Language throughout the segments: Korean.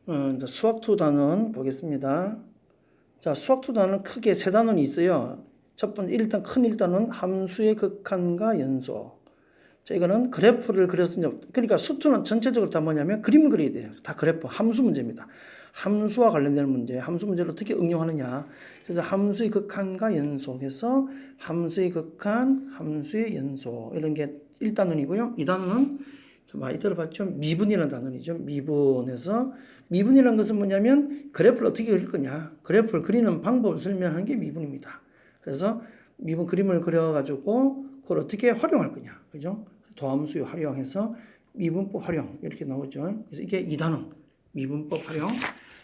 이제 수학2 단원 보겠습니다. 자, 수학2 단원 크게 세 단원이 있어요. 첫 번째, 일단 큰 1단원 함수의 극한과 연소. 자, 이거는 그래프를 그려서 그러니까 수투는 전체적으로 다 뭐냐면 그림을 그려야 돼요. 다 그래프, 함수 문제입니다. 함수와 관련된 문제, 함수 문제를 어떻게 응용하느냐. 그래서 함수의 극한과 연소, 그래서 함수의 극한, 함수의 연소 이런 게 1단원이고요. 2단원은 좀 많이 들어봤죠? 미분이라는 단원이죠. 미분에서 미분이라는 것은 뭐냐면 그래프를 어떻게 그릴 거냐. 그래프를 그리는 방법을 설명하는 게 미분입니다. 그래서 미분 그림을 그려가지고 그걸 어떻게 활용할 거냐. 그죠? 도함수 활용해서 미분법 활용 이렇게 나오죠. 그래서 이게 2단원 미분법 활용.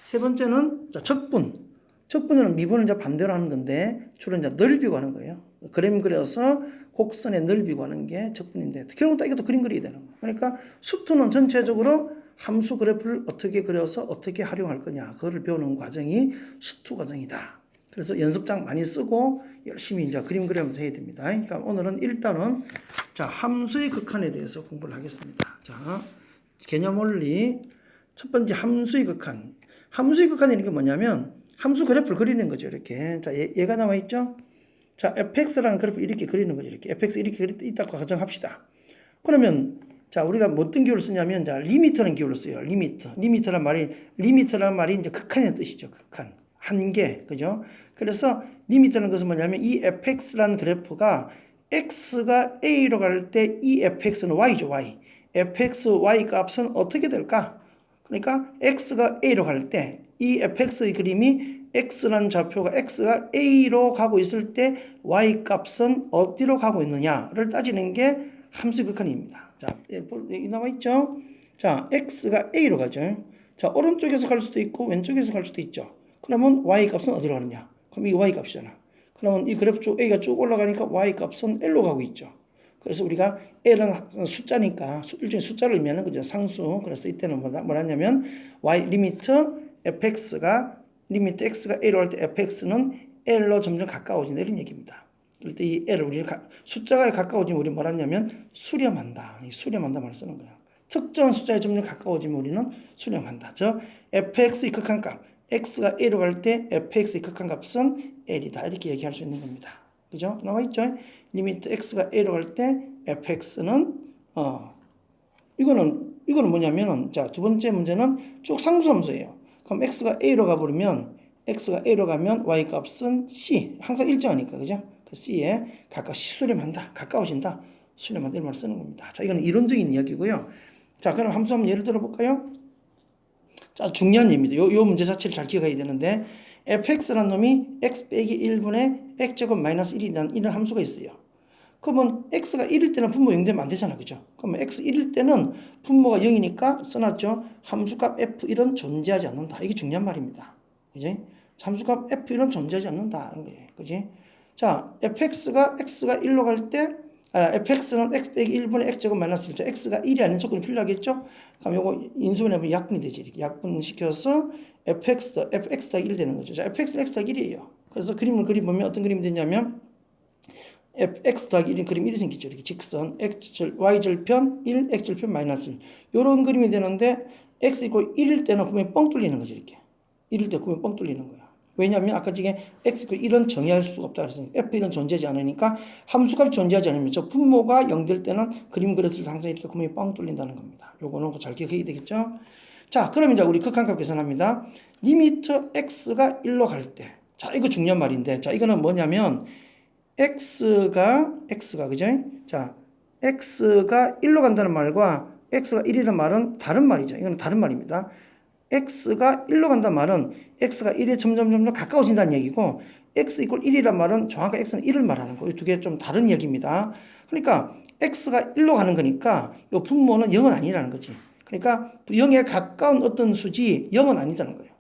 세 번째는 자, 적분. 적분은 미분을 이제 반대로 하는 건데 주로 이제 넓이 구하는 거예요. 그림 그려서 곡선의 넓이 구하는 게 적분인데 결국 이것도 그림 그리게 되는 거예요. 그러니까 수투는 전체적으로 함수 그래프를 어떻게 그려서 어떻게 활용할 거냐 그거를 배우는 과정이 수투 과정이다. 그래서 연습장 많이 쓰고 열심히 이제 그림 그리면서 해야 됩니다. 그러니까 오늘은 일단은 자, 함수의 극한에 대해서 공부를 하겠습니다. 자, 개념 원리. 첫 번째 함수의 극한. 함수의 극한이라는 게 뭐냐면 함수 그래프를 그리는 거죠. 이렇게. 자, 얘가 나와 있죠? 자, fx라는 그래프 이렇게 그리는 거죠. 이렇게. fx 이렇게 있다고 가정합시다. 그러면 자, 우리가 뭐 어떤 기호를 쓰냐면 자, 리미트라는 기호를 써요. 리미트. 리미트란 말이 이제 극한의 뜻이죠. 극한. 한계. 그죠? 그래서 리미트라는 것은 뭐냐면 이 fx라는 그래프가 x가 a로 갈 때 이 fx는 y죠. y. fx, y 값은 어떻게 될까? 그러니까 x가 a로 갈 때 이 fx의 그림이 x라는 좌표가 x가 a로 가고 있을 때 y 값은 어디로 가고 있느냐를 따지는 게 함수의 극한입니다. 자, 여기 나와 있죠? 자, x가 a로 가죠. 자, 오른쪽에서 갈 수도 있고 왼쪽에서 갈 수도 있죠. 그러면 y 값은 어디로 가느냐? 그럼 이게 y 값이잖아. 그러면 이 그래프 쭉 a가 쭉 올라가니까 y 값은 l로 가고 있죠. 그래서 우리가 l은 숫자니까 일종의 숫자를 의미하는 거죠. 상수. 그래서 이때는 뭐냐면 y 리미트 fx가 리미트 x가 a로 할 때 fx는 l로 점점 가까워진다 이런 얘기입니다. 그럴 때 이 l을 우리 숫자가 가까워지면 우리 뭐라냐면 수렴한다. 수렴한다 말을 쓰는 거야. 특정한 숫자에 점점 가까워지면 우리는 수렴한다. 저 fx의 극한값 x가 a로 갈 때 fx의 극한값은 l이다 이렇게 얘기할 수 있는 겁니다. 그죠? 나와 있죠? 리미트 x가 a로 갈 때 fx는 이거는 뭐냐면은 자, 두 번째 문제는 쭉 상수함수예요. 그럼 x가 a로 가버리면 y 값은 c 항상 일정하니까 그죠? 그 c에 수렴한다, 가까워진다, 수렴한다 이런 말 쓰는 겁니다. 자, 이거는 이론적인 이야기고요. 자, 그럼 함수 한번 예를 들어 볼까요? 자, 중요한 예입니다. 요 문제 자체를 잘 기억해야 되는데 fx라는 놈이 x 빼기 1분의 x제곱 마이너스 1이라는 이런 함수가 있어요. 그러면 x가 1일 때는 분모 0 되면 안 되잖아. 그죠? 그러면 x 1일 때는 분모가 0이니까 써놨죠. 함수값 f1은 존재하지 않는다. 이게 중요한 말입니다. 그지? 함수값 f1은 존재하지 않는다. 그지? 자, fx가 x가 1로 갈 때, fx는 x 빼기 1분의 x제곱 마이너스 1죠. x가 1이 아닌 조건이 필요하겠죠? 그럼 요거 인수분해하면 약분이 되지. 이렇게 약분시켜서 fx가 1 되는 거죠. 자, fx는 x가 1이에요. 그래서 그림을 그려보면 어떤 그림이 되냐면, x 더하기 1인 그림 1이 생기죠. 이렇게 직선 y절편 1, x절편 마이너스 1. 요런 그림이 되는데 x 이고 1일 때는 구멍이 뻥 뚫리는 거죠. 이렇게. 1일 때 구멍이 뻥 뚫리는 거야. 왜냐하면 아까 지금 x 이고 1은 정의할 수가 없다 그랬으니까 f1은 존재하지 않으니까 함수값이 존재하지 않으면 저 분모가 0될 때는 그림 그렸을 때 항상 이렇게 구멍이 뻥 뚫린다는 겁니다. 요거는 잘 기억해야 되겠죠. 자, 그럼 이제 우리 극한값 계산합니다. 리미트 x가 1로 갈 때. 자, 이거 중요한 말인데 자, 이거는 뭐냐면 x가 그죠? 자, x가 1로 간다는 말과 x가 1이라는 말은 다른 말이죠. 이건 다른 말입니다. x가 1로 간다는 말은 x가 1에 점점 가까워진다는 얘기고 x 이퀄 1이란 말은 정확하게 x는 1을 말하는 거예요. 이 두 개 좀 다른 얘기입니다. 그러니까 x가 1로 가는 거니까 이 분모는 0은 아니라는 거지. 그러니까 0에 가까운 어떤 수지 0은 아니라는 거예요.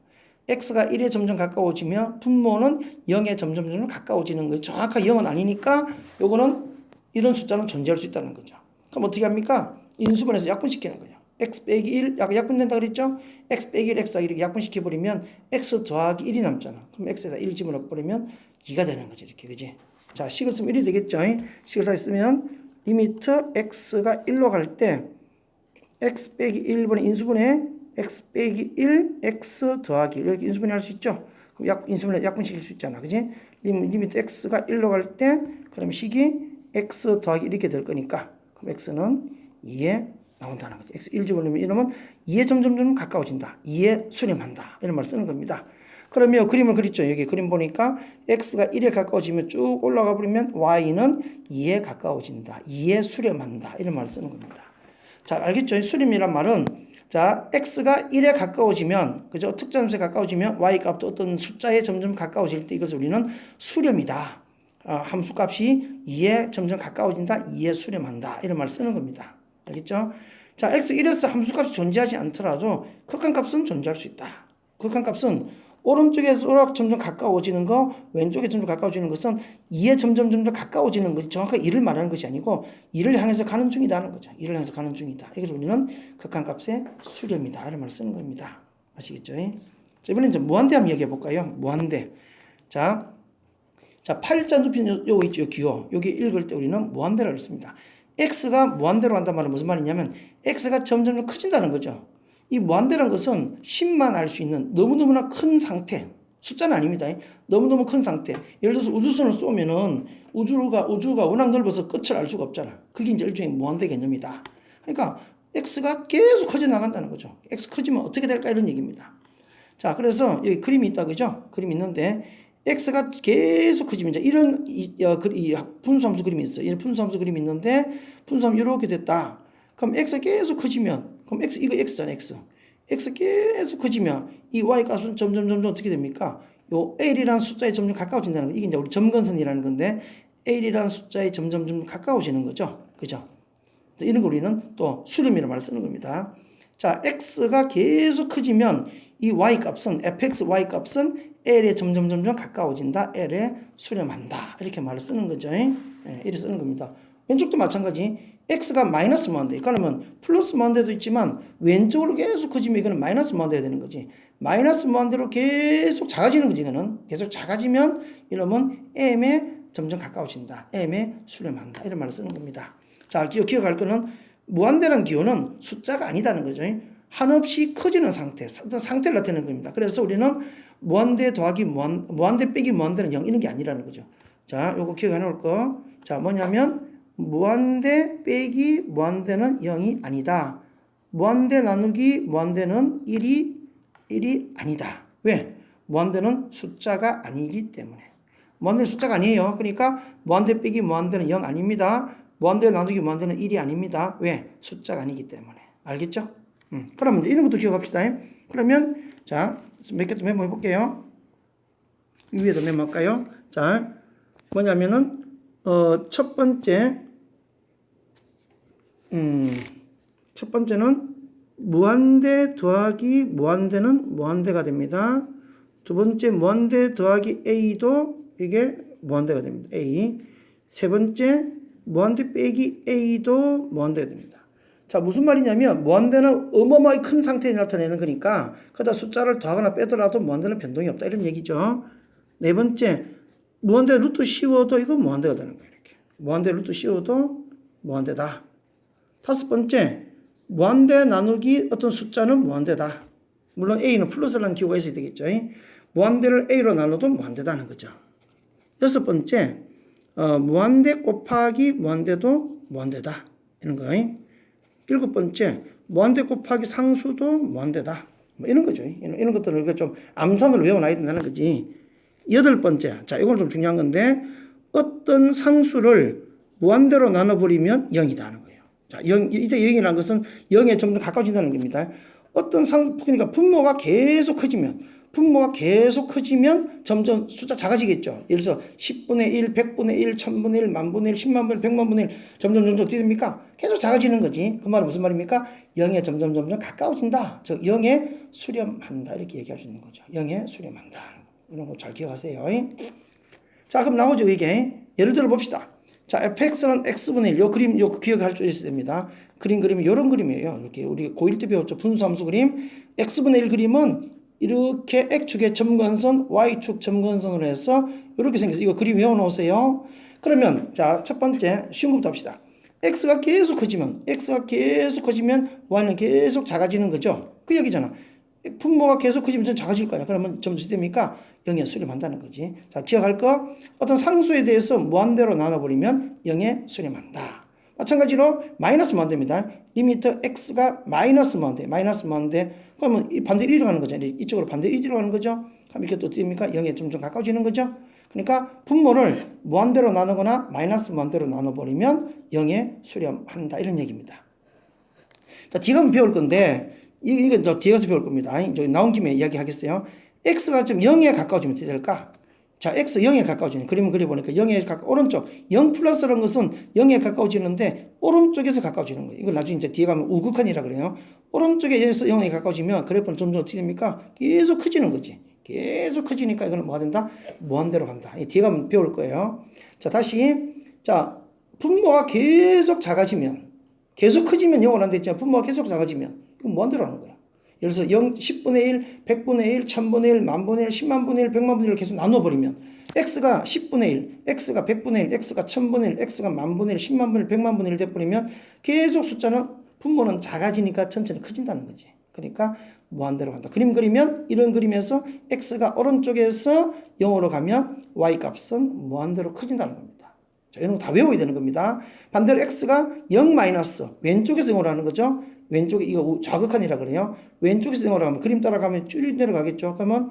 x가 1에 점점 가까워지며 분모는 0에 점점 가까워지는 거예요. 정확하게 0은 아니니까 요거는 이런 숫자는 존재할 수 있다는 거죠. 그럼 어떻게 합니까? 인수분해서 약분시키는 거예요. x 빼기 1 약분된다 그랬죠? x 빼기 1 x 더하기 1 약분시켜버리면 x 더하기 1이 남잖아. 그럼 x에다 1 집어넣어버리면 2가 되는 거죠. 이렇게 그지? 자, 식을 쓰면 1이 되겠죠? 식을 다 쓰면 리미트 x가 1로 갈 때 x 빼기 1분의 인수분해 x 빼기 1 x 더하기 이렇게 인수분해 할 수 있죠. 인수분해 약분시킬 수 있잖아. 그지? 리미트 x가 1로 갈 때 그럼 식이 x 더하기 이렇게 될 거니까 그럼 x는 2에 나온다는 거죠. x 1 집어넣으면 이러면 2에 점점 가까워진다. 2에 수렴한다. 이런 말을 쓰는 겁니다. 그러면 그림을 그렸죠. 여기 그림 보니까 x가 1에 가까워지면 쭉 올라가 버리면 y는 2에 가까워진다. 2에 수렴한다. 이런 말을 쓰는 겁니다. 자, 알겠죠? 수렴이란 말은 자, x가 1에 가까워지면 그죠? 특정함수에 가까워지면 y 값도 어떤 숫자에 점점 가까워질 때 이것을 우리는 수렴이다. 함수 값이 2에 점점 가까워진다. 2에 수렴한다. 이런 말을 쓰는 겁니다. 알겠죠? 자, x 1에서 함수 값이 존재하지 않더라도 극한 값은 존재할 수 있다. 극한 값은 오른쪽에서 점점 가까워지는 거, 왼쪽에 점점 가까워지는 것은 2에 점점 가까워지는 것이 정확하게 2를 말하는 것이 아니고 2를 향해서 가는 중이다는 거죠. 2를 향해서 가는 중이다. 이것을 우리는 극한값의 수렴이다. 이런 말을 쓰는 겁니다. 아시겠죠? 자, 이번엔 이제 무한대 얘기해 볼까요? 무한대. 자, 8자 높이는 요거 있죠. 기호. 여기 읽을 때 우리는 무한대라고 씁니다. x가 무한대로 간단 말은 무슨 말이냐면 x가 점점 커진다는 거죠. 이 무한대라는 것은 10만 알 수 있는 너무너무나 큰 상태, 숫자는 아닙니다. 너무너무 큰 상태. 예를 들어서 우주선을 쏘면은 우주가 워낙 넓어서 끝을 알 수가 없잖아. 그게 이제 일종의 무한대 개념이다. 그러니까 x가 계속 커져 나간다는 거죠. x 커지면 어떻게 될까 이런 얘기입니다. 자, 그래서 여기 그림이 있다 그죠? 그림이 있는데 x가 계속 커지면 이제 이런 분수함수 그림이 있어요. 이런 분수함수 그림이 있는데 분수함 이렇게 됐다. 그럼 x가 계속 커지면 그럼 이거 x잖아, x. x 계속 커지면 이 y 값은 점점 어떻게 됩니까? 요 l이라는 숫자에 점점 가까워진다는 거. 이게 이제 우리 점근선이라는 건데 l이라는 숫자에 점점 가까워지는 거죠. 그죠? 이런 거 우리는 또 수렴이라는 말을 쓰는 겁니다. 자, x가 계속 커지면 이 y 값은 fx y 값은 l에 점점 가까워진다. l에 수렴한다. 이렇게 말을 쓰는 거죠. 이렇게 쓰는 겁니다. 왼쪽도 마찬가지. x가 마이너스 무한대. 그러면 플러스 무한대도 있지만 왼쪽으로 계속 커지면 이거는 마이너스 무한대가 되는 거지. 마이너스 무한대로 계속 작아지는 거지. 이거는 계속 작아지면 이러면 m에 점점 가까워진다. m에 수렴한다. 이런 말을 쓰는 겁니다. 자, 기억할 거는 무한대란 기호는 숫자가 아니다는 거죠. 한없이 커지는 상태를 나타내는 겁니다. 그래서 우리는 무한대 더하기 무한대 빼기 무한대는 0 이런 게 아니라는 거죠. 자, 요거 기억해 놓을 거. 자, 뭐냐면 무한대 빼기 무한대는 0이 아니다. 무한대 나누기 무한대는 1이 아니다. 왜? 무한대는 숫자가 아니기 때문에. 무한대는 숫자가 아니에요. 그러니까 무한대 빼기 무한대는 0 아닙니다. 무한대 나누기 무한대는 1이 아닙니다. 왜? 숫자가 아니기 때문에. 알겠죠? 그러면 이런 것도 기억합시다. 그러면 자, 몇 개 더 메모해 볼게요. 위에도 메모할까요? 자, 뭐냐면은 첫 번째는 무한대 더하기 무한대는 무한대가 됩니다. 두 번째 무한대 더하기 a도 이게 무한대가 됩니다. a. 세 번째 무한대 빼기 a도 무한대가 됩니다. 자, 무슨 말이냐면 무한대는 어마어마하게 큰 상태에 나타내는 거니까 그러다 숫자를 더하거나 빼더라도 무한대는 변동이 없다 이런 얘기죠. 네 번째 무한대 루트 씌워도 이거 무한대가 되는 거예요. 이렇게 무한대 루트 씌워도 무한대다. 다섯 번째 무한대 나누기 어떤 숫자는 무한대다. 물론 a는 플러스라는 기호가 있어야 되겠죠. 무한대를 a로 나눠도 무한대다는 거죠. 여섯 번째 무한대 곱하기 무한대도 무한대다 이런 거예요. 일곱 번째 무한대 곱하기 상수도 무한대다. 뭐 이런 거죠. 이런 것들을 우리가 좀 암산으로 외워놔야 된다는 거지. 여덟 번째, 자 이건 좀 중요한 건데 어떤 상수를 무한대로 나눠버리면 0이다 하는 거예요. 자, 이제 0이라는 것은 0에 점점 가까워진다는 겁니다. 그러니까 분모가 계속 커지면 점점 숫자 작아지겠죠. 예를 들어서 10분의 1, 100분의 1, 1000분의 1, 만분의 1, 10만분의 1, 100만분의 1 점점 어떻게 됩니까? 계속 작아지는 거지. 그 말은 무슨 말입니까? 0에 점점 가까워진다. 즉 0에 수렴한다. 이렇게 얘기할 수 있는 거죠. 0에 수렴한다. 이런 거 잘 기억하세요. 자, 그럼 나오죠 이게. 예를 들어 봅시다. 자, fx는 x분의 1. 요 그림 기억할 줄 있어야 됩니다. 그림이 이런 그림이에요. 이렇게 우리 고1 때 배웠죠. 분수함수 그림. x분의 1 그림은 이렇게 x축의 점근선, y축 점근선으로 해서 이렇게 생겼어요. 이거 그림 외워놓으세요. 그러면 자, 첫 번째 쉬운 것부터 합시다. x가 계속 커지면 y는 계속 작아지는 거죠. 그 얘기잖아. 분모가 계속 커지면 좀 작아질 거야. 그러면 점수 됩니까? 0에 수렴한다는 거지. 자, 기억할 거. 어떤 상수에 대해서 무한대로 나눠버리면 0에 수렴한다. 마찬가지로 마이너스 무한대입니다. 리미트 x가 마이너스 무한대, 마이너스 무한대. 그러면 반대로 1로 가는 거죠. 이쪽으로 반대로 1로 가는 거죠. 그럼 이렇게 또 어떻게 됩니까? 0에 점점 가까워지는 거죠. 그러니까 분모를 무한대로 나누거나 마이너스 무한대로 나눠버리면 0에 수렴한다. 이런 얘기입니다. 자, 뒤에 가면 배울 건데, 이거 또 뒤에 가서 배울 겁니다. 여기 나온 김에 이야기하겠어요. x가 좀 0에 가까워지면 어떻게 될까? 자, x 0에 가까워지는 그림을 그려보니까 0에 오른쪽 0 플러스라는 것은 0에 가까워지는데 오른쪽에서 가까워지는 거예요. 이걸 나중에 이제 뒤에 가면 우극한이라 그래요. 오른쪽에서 0에 가까워지면 그래프는 점점 어떻게 됩니까? 계속 커지는 거지. 계속 커지니까 이거는 뭐가 된다? 무한대로 간다. 뒤에 가면 배울 거예요. 자, 다시. 자, 분모가 계속 작아지면, 계속 커지면 0으로 안 됐지만 분모가 계속 작아지면 이건 무한대로 하는 거야. 예를 들어서 0, 10분의 1, 100분의 1, 1000분의 1, 만분의 1, 10만분의 1, 100만분의 1을 계속 나눠버리면 x가 10분의 1, x가 100분의 1, x가 1000분의 1, x가 만분의 1, 10만분의 1, 100만분의 1 돼버리면 계속 숫자는 분모는 작아지니까 천천히 커진다는 거지. 그러니까 무한대로 간다. 그림 그리면 이런 그림에서 x가 오른쪽에서 0으로 가면 y 값은 무한대로 커진다는 겁니다. 자, 이런 거 다 외워야 되는 겁니다. 반대로 x가 0 마이너스 왼쪽에서 0으로 하는 거죠. 왼쪽에 이거 좌극한이라 그래요. 왼쪽에서 0으로 가면 그림 따라가면 쭉 내려가겠죠. 그러면